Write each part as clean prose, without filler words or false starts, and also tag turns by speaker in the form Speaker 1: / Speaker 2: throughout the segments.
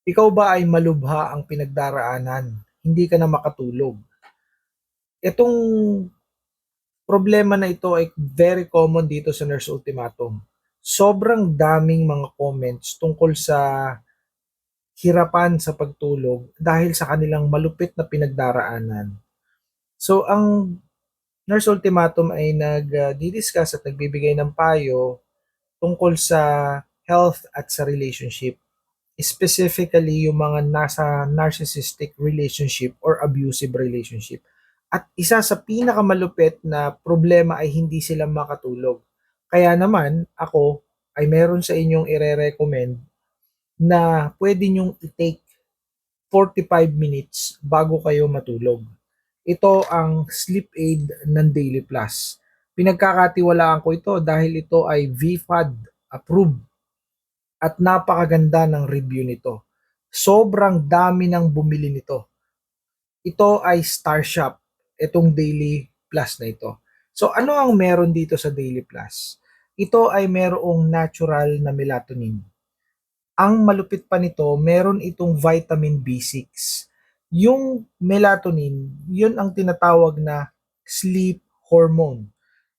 Speaker 1: Ikaw ba ay malubha ang pinagdaraanan, hindi ka na makatulog? Itong problema na ito ay very common dito sa Nurse Ultimatum. Sobrang daming mga comments tungkol sa hirapan sa pagtulog dahil sa kanilang malupit na pinagdaraanan. So ang Nurse Ultimatum ay nagdi-discuss at nagbibigay ng payo tungkol sa health at sa relationship. Specifically yung mga nasa narcissistic relationship or abusive relationship. At isa sa pinakamalupit na problema ay hindi sila makatulog. Kaya naman ako ay meron sa inyong ire-recommend na pwede nyong i-take 45 minutes bago kayo matulog. Ito ang sleep aid ng Daily Plus. Pinagkakatiwalaan ko ito dahil ito ay VFAD approved at napakaganda ng review nito. Sobrang dami ng bumili nito. Ito ay Star Shop, itong Daily Plus na ito. So ano ang meron dito sa Daily Plus? Ito ay merong natural na melatonin. Ang malupit pa nito, meron itong vitamin B6. Yung melatonin, yun ang tinatawag na sleep hormone.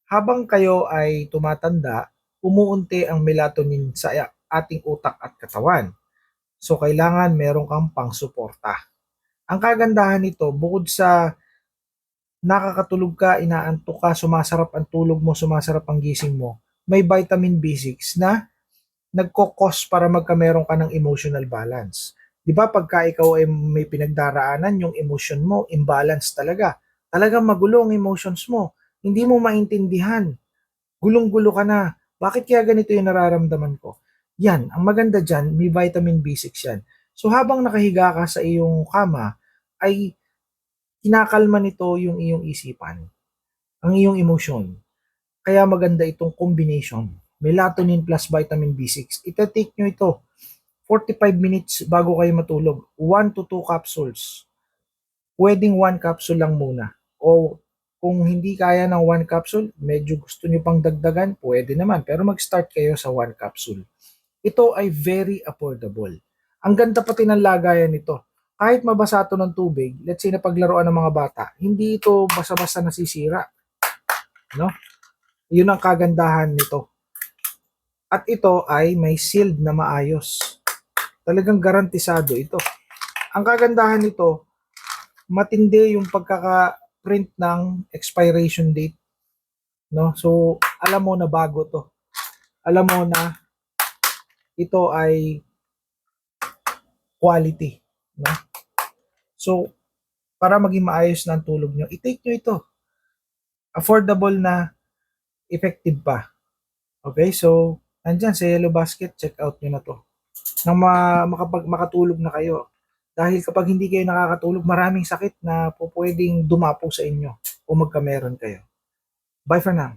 Speaker 1: Habang kayo ay tumatanda, umuunti ang melatonin sa ating utak at katawan. So kailangan meron kang pangsuporta. Ang kagandahan nito, bukod sa nakakatulog ka, inaantok ka, sumasarap ang tulog mo, sumasarap ang gising mo, may vitamin B6 na nagkokos para magkameron ka ng emotional balance. 'Di ba pagka ikaw ay may pinagdaraanan, yung emotion mo imbalance talaga. Talagang magulo ang emotions mo. Hindi mo maintindihan. Gulong-gulo ka na. Bakit kaya ganito yung nararamdaman ko? Yan, ang maganda dyan, may vitamin B6 yan. So habang nakahiga ka sa iyong kama, ay kinakalma nito yung iyong isipan, ang iyong emosyon. Kaya maganda itong combination. Melatonin plus vitamin B6. Ita-take nyo ito 45 minutes bago kayo matulog. 1 to 2 capsules. Pwedeng 1 capsule lang muna. O kung hindi kaya ng 1 capsule, medyo gusto nyo pang dagdagan, pwede naman. Pero mag-start kayo sa 1 capsule. Ito ay very affordable. Ang ganda pati ng lagayan nito. Kahit mabasa ito ng tubig, let's say na paglaruan ng mga bata, hindi ito basa-basa nasisira. No? Yun ang kagandahan nito. At ito ay may sealed na maayos. Talagang garantisado ito. Ang kagandahan nito, matindi yung pagkaka-print ng expiration date. No? So, alam mo na bago to. Alam mo na ito ay quality. No? So, para maging maayos na ang tulog nyo, i-take nyo ito. Affordable na, effective pa. Okay, so, nandyan sa Yellow Basket, check out nyo na to. Nang makatulog na kayo. Dahil kapag hindi kayo nakakatulog, maraming sakit na po pwedeng dumapo sa inyo o magkameron kayo. Bye for now.